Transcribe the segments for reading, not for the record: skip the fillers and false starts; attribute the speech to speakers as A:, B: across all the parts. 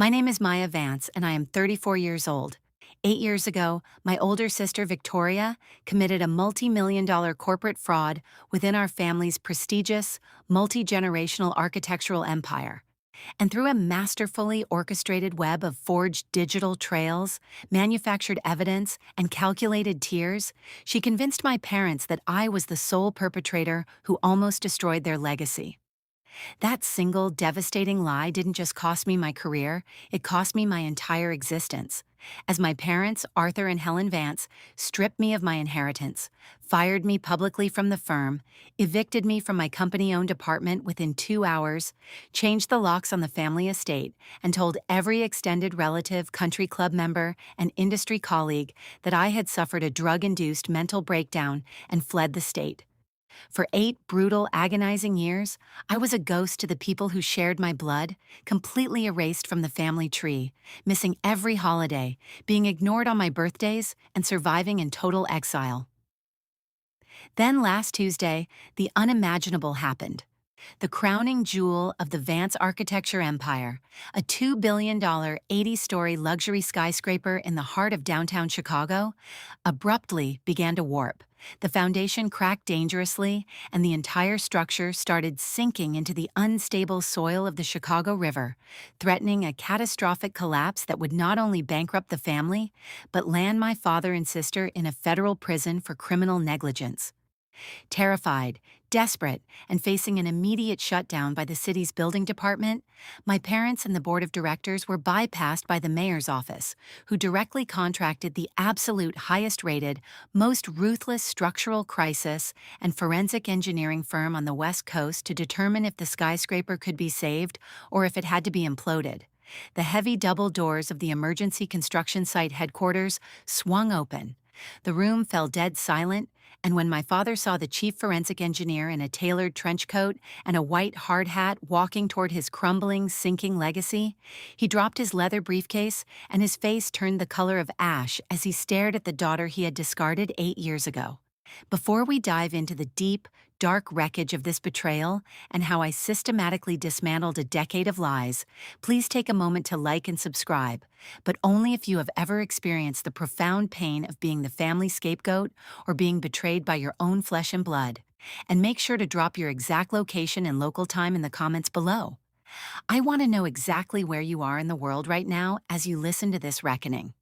A: My name is Maya Vance, and I am 34 years old. 8 years ago, my older sister Victoria committed a multi-million-dollar corporate fraud within our family's prestigious, multi-generational architectural empire. And through a masterfully orchestrated web of forged digital trails, manufactured evidence, and calculated tears, she convinced my parents that I was the sole perpetrator who almost destroyed their legacy. That single devastating lie didn't just cost me my career, it cost me my entire existence. As my parents, Arthur and Helen Vance, stripped me of my inheritance, fired me publicly from the firm, evicted me from my company-owned apartment within 2 hours, changed the locks on the family estate, and told every extended relative, country club member, and industry colleague that I had suffered a drug-induced mental breakdown and fled the state. For 8 brutal, agonizing years, I was a ghost to the people who shared my blood, completely erased from the family tree, missing every holiday, being ignored on my birthdays, and surviving in total exile. Then last Tuesday, the unimaginable happened. The crowning jewel of the Vance architecture empire, a $2 billion, 80-story luxury skyscraper in the heart of downtown Chicago, abruptly began to warp. The foundation cracked dangerously, and the entire structure started sinking into the unstable soil of the Chicago River, threatening a catastrophic collapse that would not only bankrupt the family, but land my father and sister in a federal prison for criminal negligence. Terrified, desperate, and facing an immediate shutdown by the city's building department, my parents and the board of directors were bypassed by the mayor's office, who directly contracted the absolute highest-rated, most ruthless structural crisis and forensic engineering firm on the West Coast to determine if the skyscraper could be saved or if it had to be imploded. The heavy double doors of the emergency construction site headquarters swung open. The room fell dead silent, and when my father saw the chief forensic engineer in a tailored trench coat and a white hard hat walking toward his crumbling, sinking legacy, he dropped his leather briefcase and his face turned the color of ash as he stared at the daughter he had discarded 8 years ago. Before we dive into the deep, dark wreckage of this betrayal and how I systematically dismantled a decade of lies, please take a moment to like and subscribe, but only if you have ever experienced the profound pain of being the family scapegoat or being betrayed by your own flesh and blood. And make sure to drop your exact location and local time in the comments below. I want to know exactly where you are in the world right now as you listen to this reckoning.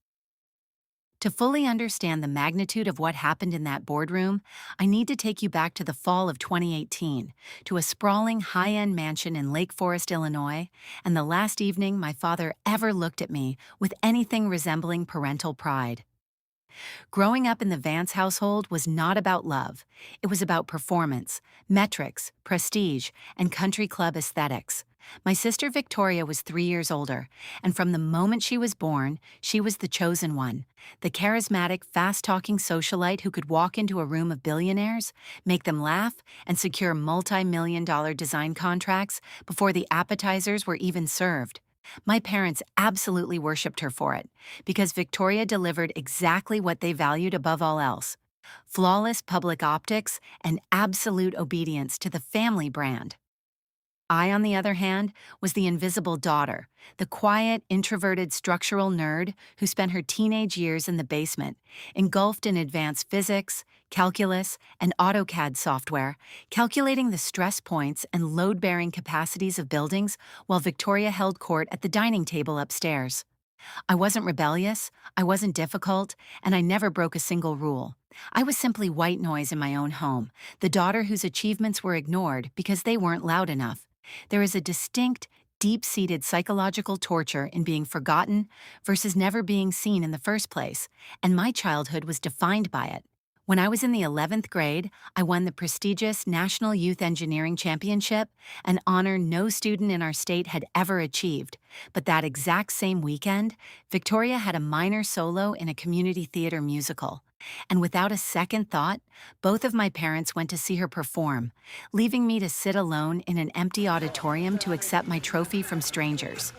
A: To fully understand the magnitude of what happened in that boardroom, I need to take you back to the fall of 2018, to a sprawling high-end mansion in Lake Forest, Illinois, and the last evening my father ever looked at me with anything resembling parental pride. Growing up in the Vance household was not about love. It was about performance, metrics, prestige, and country club aesthetics. My sister Victoria was 3 years older, and from the moment she was born, she was the chosen one, the charismatic, fast-talking socialite who could walk into a room of billionaires, make them laugh, and secure multi-million-dollar design contracts before the appetizers were even served. My parents absolutely worshipped her for it, because Victoria delivered exactly what they valued above all else: flawless public optics and absolute obedience to the family brand. I, on the other hand, was the invisible daughter, the quiet, introverted structural nerd who spent her teenage years in the basement, engulfed in advanced physics, calculus, and AutoCAD software, calculating the stress points and load-bearing capacities of buildings while Victoria held court at the dining table upstairs. I wasn't rebellious, I wasn't difficult, and I never broke a single rule. I was simply white noise in my own home, the daughter whose achievements were ignored because they weren't loud enough. There is a distinct, deep-seated psychological torture in being forgotten versus never being seen in the first place, and my childhood was defined by it. When I was in the 11th grade, I won the prestigious National Youth Engineering Championship, an honor no student in our state had ever achieved. But that exact same weekend, Victoria had a minor solo in a community theater musical. And without a second thought, both of my parents went to see her perform, leaving me to sit alone in an empty auditorium to accept my trophy from strangers.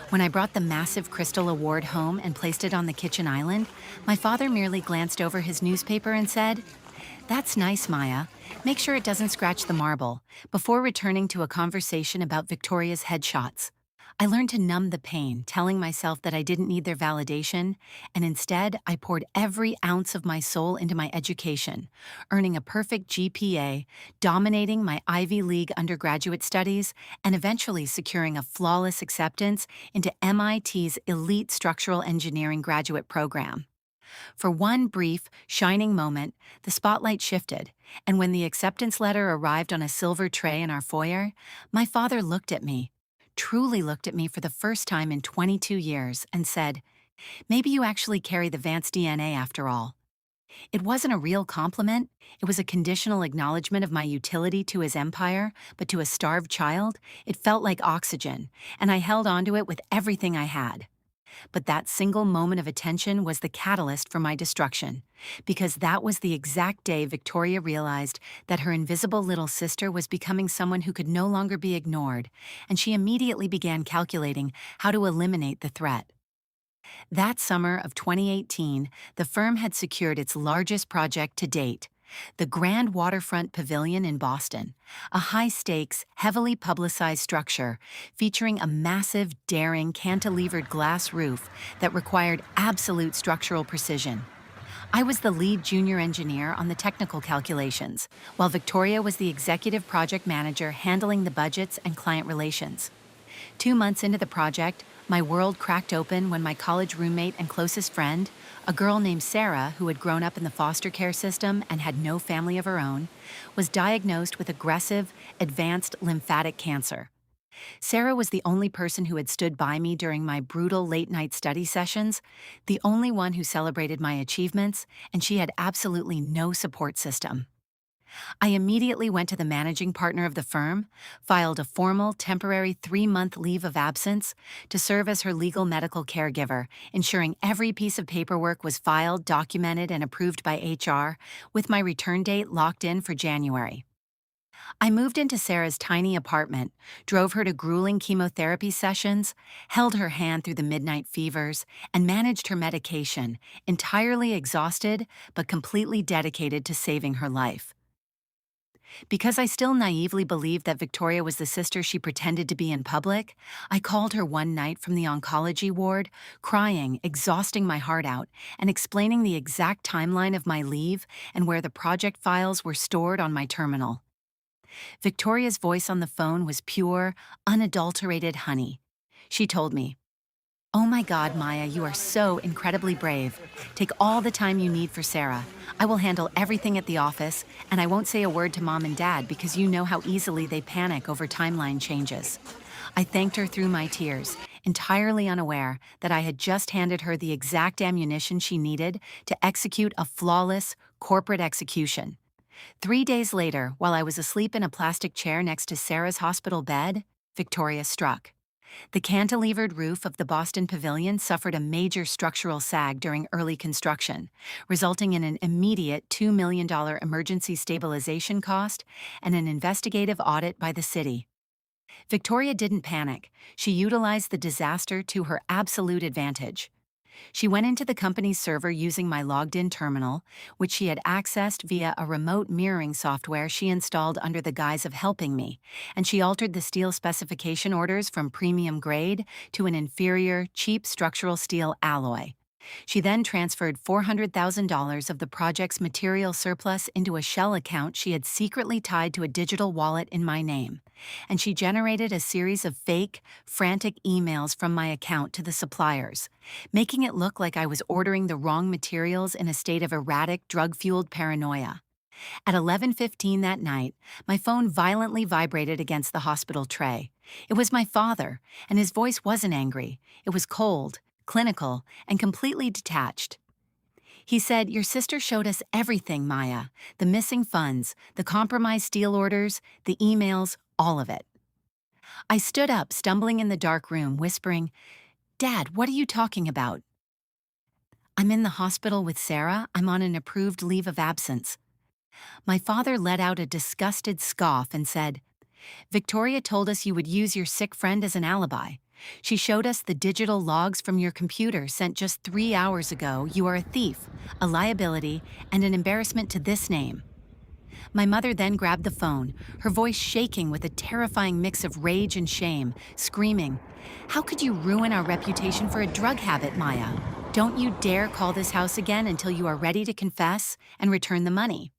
A: When I brought the massive crystal award home and placed it on the kitchen island, my father merely glanced over his newspaper and said, "That's nice, Maya. Make sure it doesn't scratch the marble," before returning to a conversation about Victoria's headshots. I learned to numb the pain, telling myself that I didn't need their validation, and instead I poured every ounce of my soul into my education, earning a perfect GPA, dominating my Ivy League undergraduate studies, and eventually securing a flawless acceptance into MIT's elite structural engineering graduate program. For one brief, shining moment, the spotlight shifted, and when the acceptance letter arrived on a silver tray in our foyer, my father looked at me, truly looked at me for the first time in 22 years, and said, "Maybe you actually carry the Vance DNA after all." It wasn't a real compliment, it was a conditional acknowledgement of my utility to his empire, but to a starved child, it felt like oxygen, and I held onto it with everything I had. But that single moment of attention was the catalyst for my destruction, because that was the exact day Victoria realized that her invisible little sister was becoming someone who could no longer be ignored, and she immediately began calculating how to eliminate the threat. That summer of 2018, the firm had secured its largest project to date, the Grand Waterfront Pavilion in Boston, a high-stakes, heavily publicized structure featuring a massive, daring, cantilevered glass roof that required absolute structural precision. I was the lead junior engineer on the technical calculations, while Victoria was the executive project manager handling the budgets and client relations. 2 months into the project, my world cracked open when my college roommate and closest friend, a girl named Sarah who had grown up in the foster care system and had no family of her own, was diagnosed with aggressive, advanced lymphatic cancer. Sarah was the only person who had stood by me during my brutal late-night study sessions, the only one who celebrated my achievements, and she had absolutely no support system. I immediately went to the managing partner of the firm, filed a formal, temporary 3-month leave of absence to serve as her legal medical caregiver, ensuring every piece of paperwork was filed, documented, and approved by HR, with my return date locked in for January. I moved into Sarah's tiny apartment, drove her to grueling chemotherapy sessions, held her hand through the midnight fevers, and managed her medication, entirely exhausted but completely dedicated to saving her life. Because I still naively believed that Victoria was the sister she pretended to be in public, I called her one night from the oncology ward, crying, exhausting my heart out, and explaining the exact timeline of my leave and where the project files were stored on my terminal. Victoria's voice on the phone was pure, unadulterated honey. She told me, "Oh my God, Maya, you are so incredibly brave. Take all the time you need for Sarah. I will handle everything at the office, and I won't say a word to Mom and Dad because you know how easily they panic over timeline changes." I thanked her through my tears, entirely unaware that I had just handed her the exact ammunition she needed to execute a flawless, corporate execution. 3 days later, while I was asleep in a plastic chair next to Sarah's hospital bed, Victoria struck. The cantilevered roof of the Boston Pavilion suffered a major structural sag during early construction, resulting in an immediate $2 million emergency stabilization cost and an investigative audit by the city. Victoria didn't panic. She utilized the disaster to her absolute advantage. She went into the company's server using my logged-in terminal, which she had accessed via a remote mirroring software she installed under the guise of helping me, and she altered the steel specification orders from premium grade to an inferior, cheap structural steel alloy. She then transferred $400,000 of the project's material surplus into a shell account she had secretly tied to a digital wallet in my name, and she generated a series of fake, frantic emails from my account to the suppliers, making it look like I was ordering the wrong materials in a state of erratic, drug-fueled paranoia. At 11:15 that night, my phone violently vibrated against the hospital tray. It was my father, and his voice wasn't angry. It was cold, clinical, and completely detached. He said, "Your sister showed us everything, Maya. The missing funds, the compromised steel orders, the emails, all of it." I stood up, stumbling in the dark room, whispering, "Dad, what are you talking about?" "I'm in the hospital with Sarah. I'm on an approved leave of absence." My father let out a disgusted scoff and said, "Victoria told us you would use your sick friend as an alibi. She showed us the digital logs from your computer sent just 3 hours ago. You are a thief, a liability, and an embarrassment to this name." My mother then grabbed the phone, her voice shaking with a terrifying mix of rage and shame, screaming, "How could you ruin our reputation for a drug habit, Maya? Don't you dare call this house again until you are ready to confess and return the money."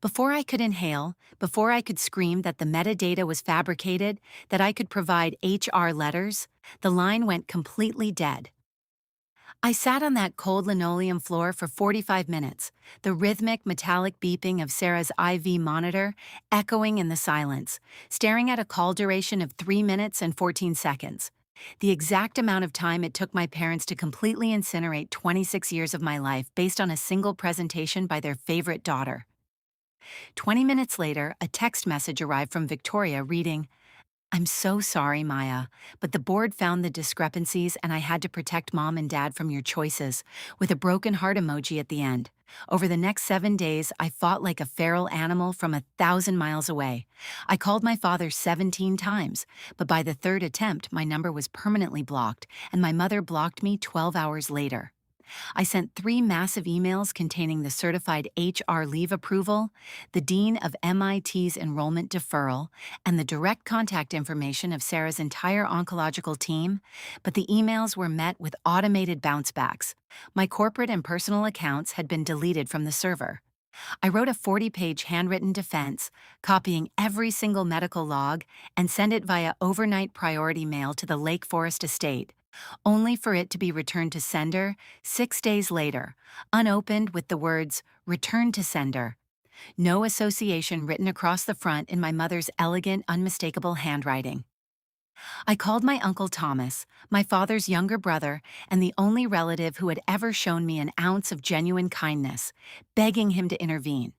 A: Before I could inhale, before I could scream that the metadata was fabricated, that I could provide HR letters, the line went completely dead. I sat on that cold linoleum floor for 45 minutes, the rhythmic metallic beeping of Sarah's IV monitor echoing in the silence, staring at a call duration of 3 minutes and 14 seconds. The exact amount of time it took my parents to completely incinerate 26 years of my life based on a single presentation by their favorite daughter. 20 minutes later, a text message arrived from Victoria reading, "I'm so sorry, Maya, but the board found the discrepancies and I had to protect mom and dad from your choices," with a broken heart emoji at the end. Over the next 7 days, I fought like a feral animal from 1,000 miles away. I called my father 17 times, but by the third attempt, my number was permanently blocked, and my mother blocked me 12 hours later. I sent 3 massive emails containing the certified HR leave approval, the dean of MIT's enrollment deferral, and the direct contact information of Sarah's entire oncological team, but the emails were met with automated bounce-backs. My corporate and personal accounts had been deleted from the server. I wrote a 40-page handwritten defense, copying every single medical log, and sent it via overnight priority mail to the Lake Forest estate, only for it to be returned to sender 6 days later, unopened with the words, "Return to sender." No association written across the front in my mother's elegant, unmistakable handwriting. I called my Uncle Thomas, my father's younger brother, and the only relative who had ever shown me an ounce of genuine kindness, begging him to intervene.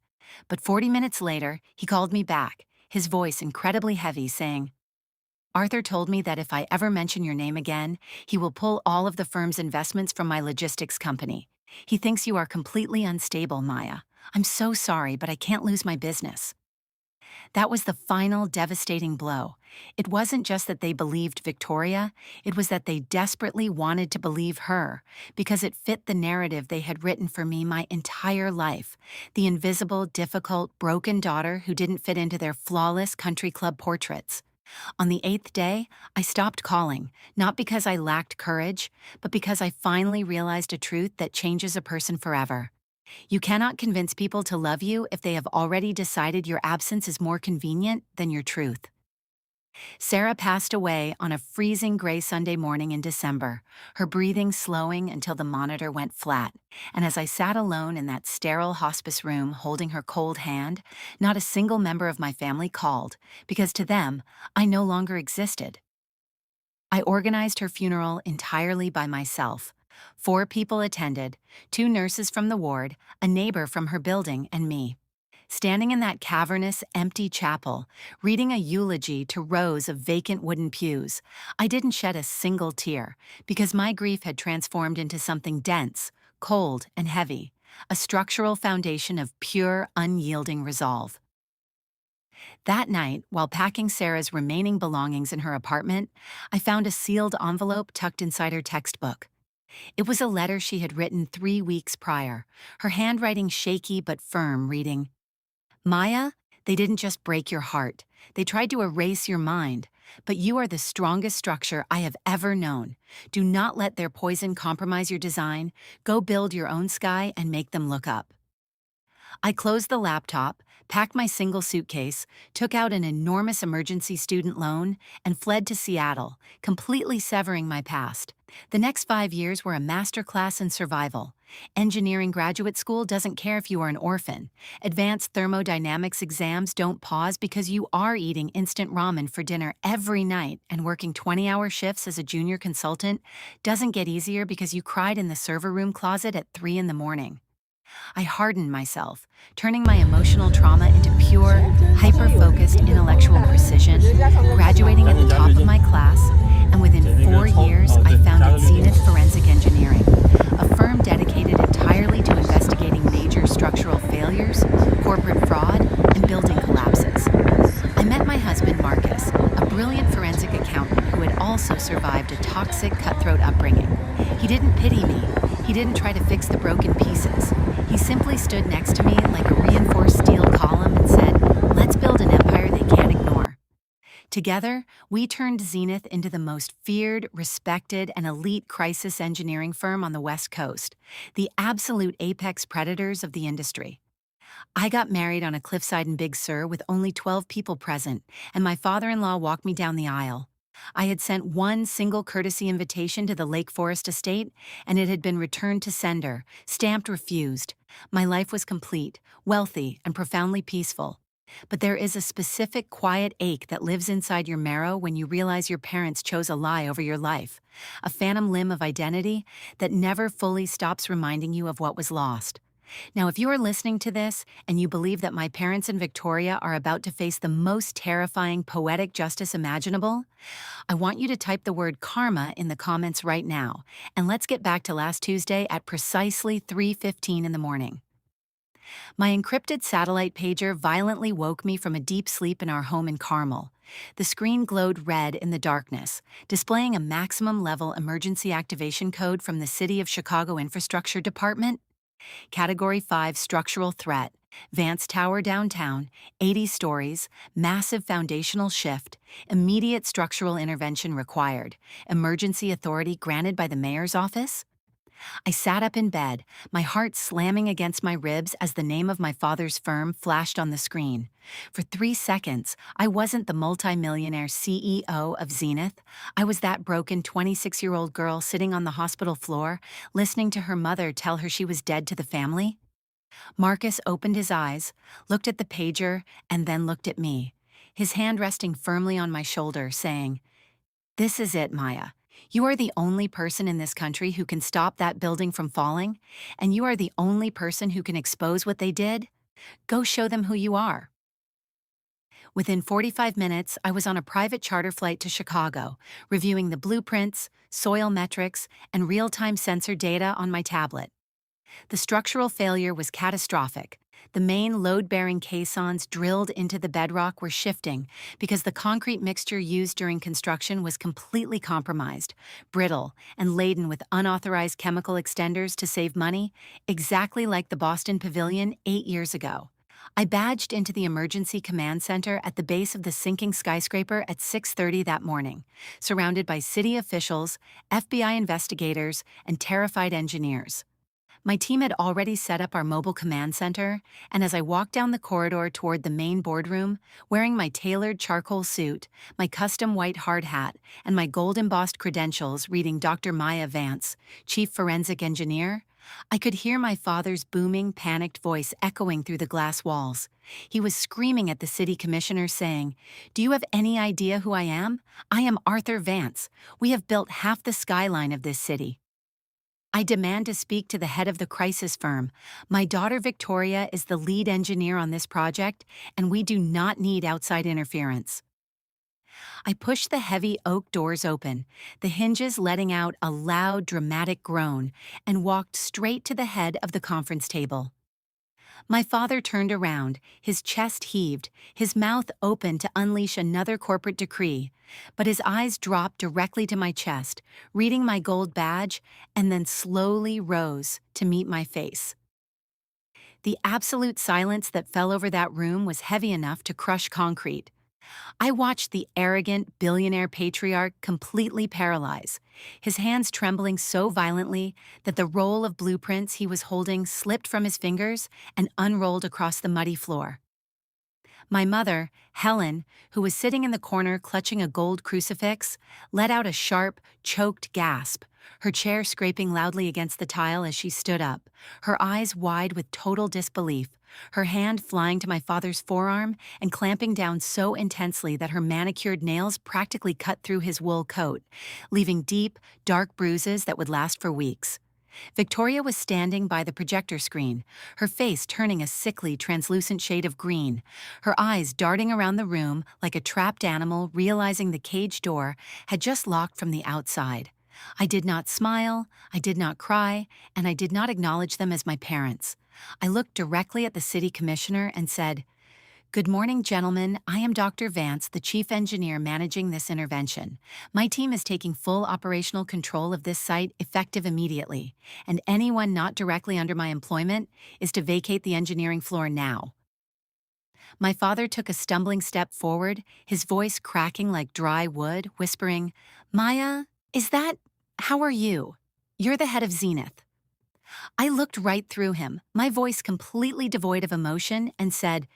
A: But 40 minutes later, he called me back, his voice incredibly heavy, saying, "Arthur told me that if I ever mention your name again, he will pull all of the firm's investments from my logistics company. He thinks you are completely unstable, Maya. I'm so sorry, but I can't lose my business." That was the final devastating blow. It wasn't just that they believed Victoria, it was that they desperately wanted to believe her, because it fit the narrative they had written for me my entire life, the invisible, difficult, broken daughter who didn't fit into their flawless country club portraits. On the 8th day, I stopped calling, not because I lacked courage, but because I finally realized a truth that changes a person forever. You cannot convince people to love you if they have already decided your absence is more convenient than your truth. Sarah passed away on a freezing gray Sunday morning in December, her breathing slowing until the monitor went flat. And as I sat alone in that sterile hospice room holding her cold hand, not a single member of my family called, because to them, I no longer existed. I organized her funeral entirely by myself. 4 people attended, 2 nurses from the ward, a neighbor from her building, and me. Standing in that cavernous, empty chapel, reading a eulogy to rows of vacant wooden pews, I didn't shed a single tear, because my grief had transformed into something dense, cold, and heavy, a structural foundation of pure, unyielding resolve. That night, while packing Sarah's remaining belongings in her apartment, I found a sealed envelope tucked inside her textbook. It was a letter she had written 3 weeks prior, her handwriting shaky but firm, reading, "Maya, they didn't just break your heart. They tried to erase your mind, but you are the strongest structure I have ever known. Do not let their poison compromise your design. Go build your own sky and make them look up." I closed the laptop, packed my single suitcase, took out an enormous emergency student loan, and fled to Seattle, completely severing my past. The next 5 years were a masterclass in survival. Engineering graduate school doesn't care if you are an orphan. Advanced thermodynamics exams don't pause because you are eating instant ramen for dinner every night, and working 20-hour shifts as a junior consultant doesn't get easier because you cried in the server room closet at 3 in the morning. I hardened myself, turning my emotional trauma into pure, hyper-focused intellectual precision, graduating at the top of my class, and within 4 years I founded Zenith Forensic Engineering, a firm dedicated entirely to investigating major structural failures, corporate fraud, and building collapses. I met my husband Marcus, a brilliant forensic accountant who had also survived a toxic, cutthroat upbringing. He didn't pity me. He didn't try to fix the broken pieces. He simply stood next to me like a reinforced steel column Together, we turned Zenith into the most feared, respected, and elite crisis engineering firm on the West Coast, the absolute apex predators of the industry. I got married on a cliffside in Big Sur with only 12 people present, and my father-in-law walked me down the aisle. I had sent one single courtesy invitation to the Lake Forest estate, and it had been returned to sender, stamped refused. My life was complete, wealthy, and profoundly peaceful. But there is a specific quiet ache that lives inside your marrow when you realize your parents chose a lie over your life, a phantom limb of identity that never fully stops reminding you of what was lost. Now, if you are listening to this and you believe that my parents and Victoria are about to face the most terrifying poetic justice imaginable, I want you to type the word karma in the comments right now, and let's get back to last Tuesday at precisely 3:15 in the morning. My encrypted satellite pager violently woke me from a deep sleep in our home in Carmel. The screen glowed red in the darkness, displaying a maximum level emergency activation code from the City of Chicago Infrastructure Department. Category 5 structural threat. Vance Tower downtown, 80 stories, massive foundational shift, immediate structural intervention required, emergency authority granted by the mayor's office. I sat up in bed, my heart slamming against my ribs as the name of my father's firm flashed on the screen. For 3 seconds, I wasn't the multimillionaire CEO of Zenith. I was that broken 26-year-old girl sitting on the hospital floor, listening to her mother tell her she was dead to the family. Marcus opened his eyes, looked at the pager, and then looked at me, his hand resting firmly on my shoulder, saying, "This is it, Maya. You are the only person in this country who can stop that building from falling, and you are the only person who can expose what they did. Go show them who you are." Within 45 minutes, I was on a private charter flight to Chicago, reviewing the blueprints, soil metrics, and real-time sensor data on my tablet. The structural failure was catastrophic. The main load-bearing caissons drilled into the bedrock were shifting because the concrete mixture used during construction was completely compromised, brittle, and laden with unauthorized chemical extenders to save money, exactly like the Boston Pavilion 8 years ago. I badged into the emergency command center at the base of the sinking skyscraper at 6:30 that morning, surrounded by city officials, FBI investigators, and terrified engineers. My team had already set up our mobile command center, and as I walked down the corridor toward the main boardroom, wearing my tailored charcoal suit, my custom white hard hat, and my gold-embossed credentials reading Dr. Maya Vance, Chief Forensic Engineer, I could hear my father's booming, panicked voice echoing through the glass walls. He was screaming at the city commissioner saying, "Do you have any idea who I am? I am Arthur Vance. We have built half the skyline of this city. I demand to speak to the head of the crisis firm. My daughter Victoria is the lead engineer on this project, and we do not need outside interference." I pushed the heavy oak doors open, the hinges letting out a loud, dramatic groan, and walked straight to the head of the conference table. My father turned around, his chest heaved, his mouth open to unleash another corporate decree, but his eyes dropped directly to my chest, reading my gold badge, and then slowly rose to meet my face. The absolute silence that fell over that room was heavy enough to crush concrete. I watched the arrogant billionaire patriarch completely paralyze, his hands trembling so violently that the roll of blueprints he was holding slipped from his fingers and unrolled across the muddy floor. My mother, Helen, who was sitting in the corner clutching a gold crucifix, let out a sharp, choked gasp, her chair scraping loudly against the tile as she stood up, her eyes wide with total disbelief, her hand flying to my father's forearm and clamping down so intensely that her manicured nails practically cut through his wool coat, leaving deep, dark bruises that would last for weeks. Victoria was standing by the projector screen, her face turning a sickly, translucent shade of green, her eyes darting around the room like a trapped animal realizing the cage door had just locked from the outside. I did not smile, I did not cry, and I did not acknowledge them as my parents. I looked directly at the city commissioner and said, "Good morning, gentlemen. I am Dr. Vance, the chief engineer managing this intervention. My team is taking full operational control of this site effective immediately, and anyone not directly under my employment is to vacate the engineering floor now." My father took a stumbling step forward, his voice cracking like dry wood, whispering, Maya, is that, how are you? You're the head of Zenith. I looked right through him, my voice completely devoid of emotion, and said,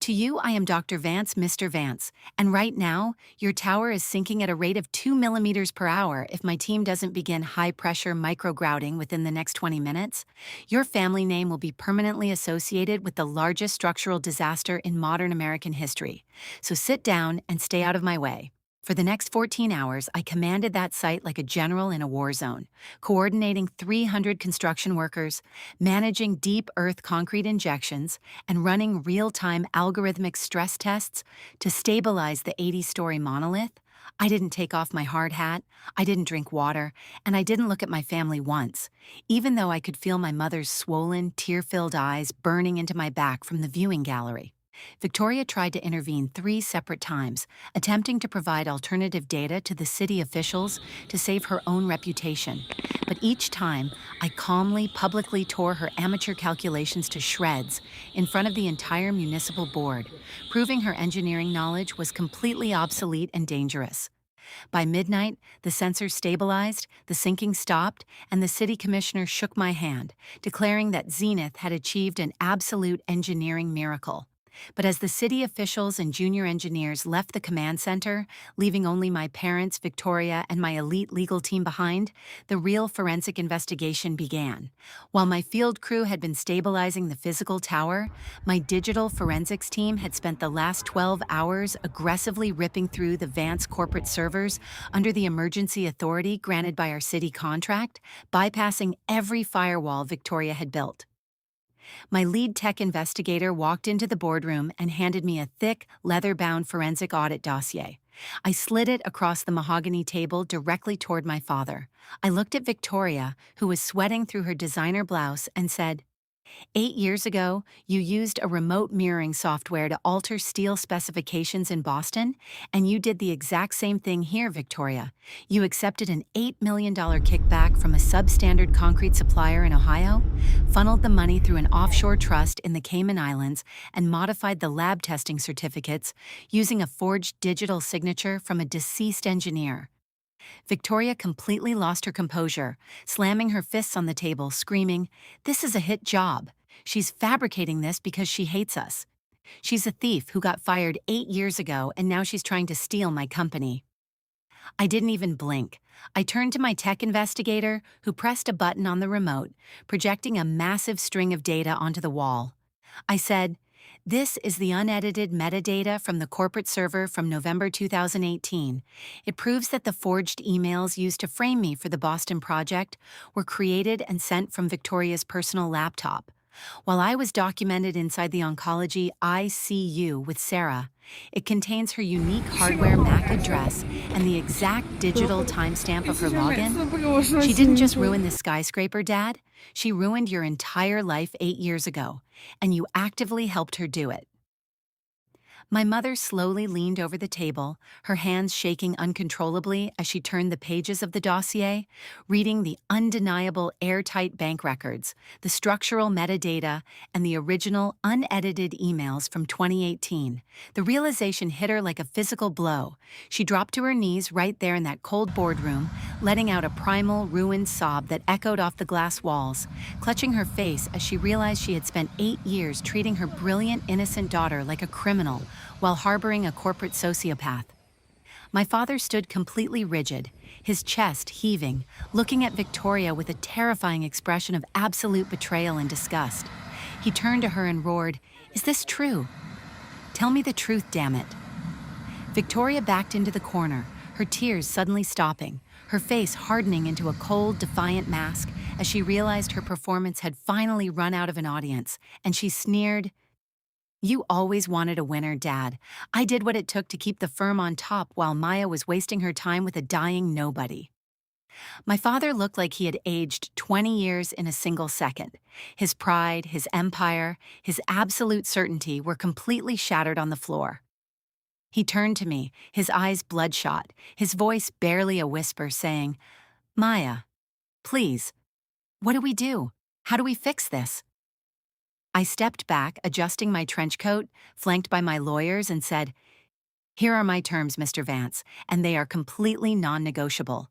A: to you, I am Dr. Vance, Mr. Vance, and right now, your tower is sinking at a rate of 2 millimeters per hour if my team doesn't begin high-pressure microgrouting within the next 20 minutes. Your family name will be permanently associated with the largest structural disaster in modern American history. So sit down and stay out of my way. For the next 14 hours, I commanded that site like a general in a war zone, coordinating 300 construction workers, managing deep earth concrete injections, and running real-time algorithmic stress tests to stabilize the 80-story monolith. I didn't take off my hard hat, I didn't drink water, and I didn't look at my family once, even though I could feel my mother's swollen, tear-filled eyes burning into my back from the viewing gallery. Victoria tried to intervene 3 separate times, attempting to provide alternative data to the city officials to save her own reputation. But each time, I calmly, publicly tore her amateur calculations to shreds in front of the entire municipal board, proving her engineering knowledge was completely obsolete and dangerous. By midnight, the sensor stabilized, the sinking stopped, and the city commissioner shook my hand, declaring that Zenith had achieved an absolute engineering miracle. But as the city officials and junior engineers left the command center, leaving only my parents, Victoria, and my elite legal team behind, the real forensic investigation began. While my field crew had been stabilizing the physical tower, my digital forensics team had spent the last 12 hours aggressively ripping through the Vance corporate servers under the emergency authority granted by our city contract, bypassing every firewall Victoria had built. My lead tech investigator walked into the boardroom and handed me a thick, leather-bound forensic audit dossier. I slid it across the mahogany table directly toward my father. I looked at Victoria, who was sweating through her designer blouse, and said, 8 years ago, you used a remote mirroring software to alter steel specifications in Boston, and you did the exact same thing here, Victoria. You accepted an $8 million kickback from a substandard concrete supplier in Ohio, funneled the money through an offshore trust in the Cayman Islands, and modified the lab testing certificates using a forged digital signature from a deceased engineer. Victoria completely lost her composure, slamming her fists on the table, screaming, "This is a hit job. She's fabricating this because she hates us. She's a thief who got fired 8 years ago and now she's trying to steal my company." I didn't even blink. I turned to my tech investigator, who pressed a button on the remote, projecting a massive string of data onto the wall. I said, "This is the unedited metadata from the corporate server from November 2018. It proves that the forged emails used to frame me for the Boston project were created and sent from Victoria's personal laptop. While I was documented inside the oncology ICU with Sarah, it contains her unique hardware MAC address and the exact digital timestamp of her login. She didn't just ruin the skyscraper, Dad. She ruined your entire life 8 years ago, and you actively helped her do it." My mother slowly leaned over the table, her hands shaking uncontrollably as she turned the pages of the dossier, reading the undeniable airtight bank records, the structural metadata, and the original unedited emails from 2018. The realization hit her like a physical blow. She dropped to her knees right there in that cold boardroom, letting out a primal, ruined sob that echoed off the glass walls, clutching her face as she realized she had spent 8 years treating her brilliant, innocent daughter like a criminal while harboring a corporate sociopath. My father stood completely rigid, his chest heaving, looking at Victoria with a terrifying expression of absolute betrayal and disgust. He turned to her and roared, "Is this true? Tell me the truth, damn it." Victoria backed into the corner, her tears suddenly stopping, her face hardening into a cold, defiant mask as she realized her performance had finally run out of an audience, and she sneered, "You always wanted a winner, Dad. I did what it took to keep the firm on top while Maya was wasting her time with a dying nobody." My father looked like he had aged 20 years in a single second. His pride, his empire, his absolute certainty were completely shattered on the floor. He turned to me, his eyes bloodshot, his voice barely a whisper, saying, "Maya, please, what do we do? How do we fix this?" I stepped back, adjusting my trench coat, flanked by my lawyers, and said, "Here are my terms, Mr. Vance, and they are completely non-negotiable.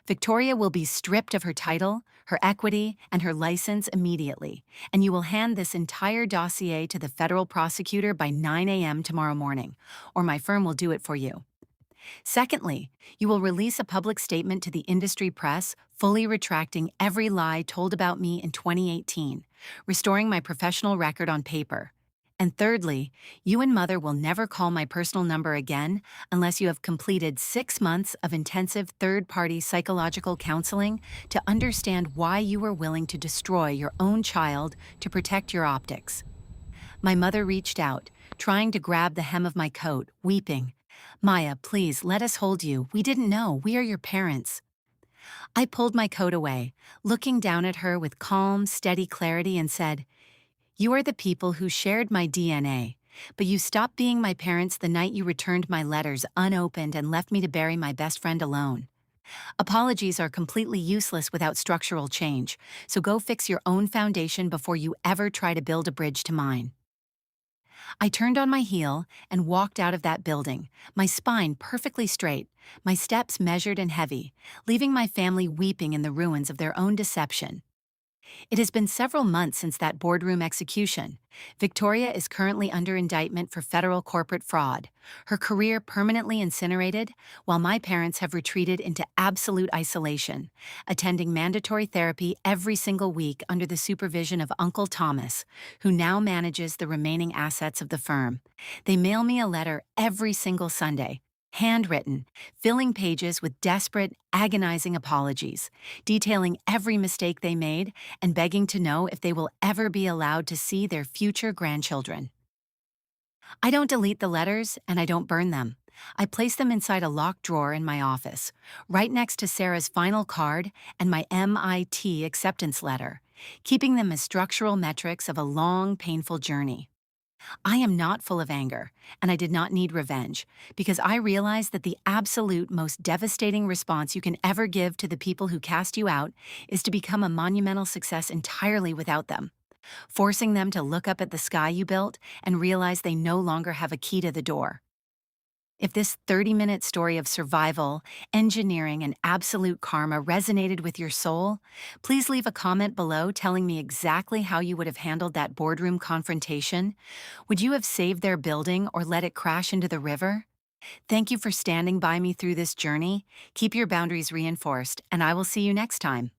A: Victoria will be stripped of her title, her equity, and her license immediately, and you will hand this entire dossier to the federal prosecutor by 9 a.m. tomorrow morning, or my firm will do it for you. Secondly, you will release a public statement to the industry press fully retracting every lie told about me in 2018, restoring my professional record on paper. And thirdly, you and Mother will never call my personal number again unless you have completed 6 months of intensive third-party psychological counseling to understand why you were willing to destroy your own child to protect your optics." My mother reached out, trying to grab the hem of my coat, weeping. "Maya, please, let us hold you. We didn't know. We are your parents." I pulled my coat away, looking down at her with calm, steady clarity, and said, "You are the people who shared my DNA, but you stopped being my parents the night you returned my letters unopened and left me to bury my best friend alone. Apologies are completely useless without structural change, so go fix your own foundation before you ever try to build a bridge to mine." I turned on my heel and walked out of that building, my spine perfectly straight, my steps measured and heavy, leaving my family weeping in the ruins of their own deception. It has been several months since that boardroom execution. Victoria is currently under indictment for federal corporate fraud, her career permanently incinerated, while my parents have retreated into absolute isolation, attending mandatory therapy every single week under the supervision of Uncle Thomas, who now manages the remaining assets of the firm. They mail me a letter every single Sunday, handwritten, filling pages with desperate, agonizing apologies, detailing every mistake they made and begging to know if they will ever be allowed to see their future grandchildren. I don't delete the letters and I don't burn them. I place them inside a locked drawer in my office, right next to Sarah's final card and my MIT acceptance letter, keeping them as structural metrics of a long, painful journey. I am not full of anger, and I did not need revenge, because I realize that the absolute most devastating response you can ever give to the people who cast you out is to become a monumental success entirely without them, forcing them to look up at the sky you built and realize they no longer have a key to the door. If this 30-minute story of survival, engineering, and absolute karma resonated with your soul, please leave a comment below telling me exactly how you would have handled that boardroom confrontation. Would you have saved their building or let it crash into the river? Thank you for standing by me through this journey. Keep your boundaries reinforced, and I will see you next time.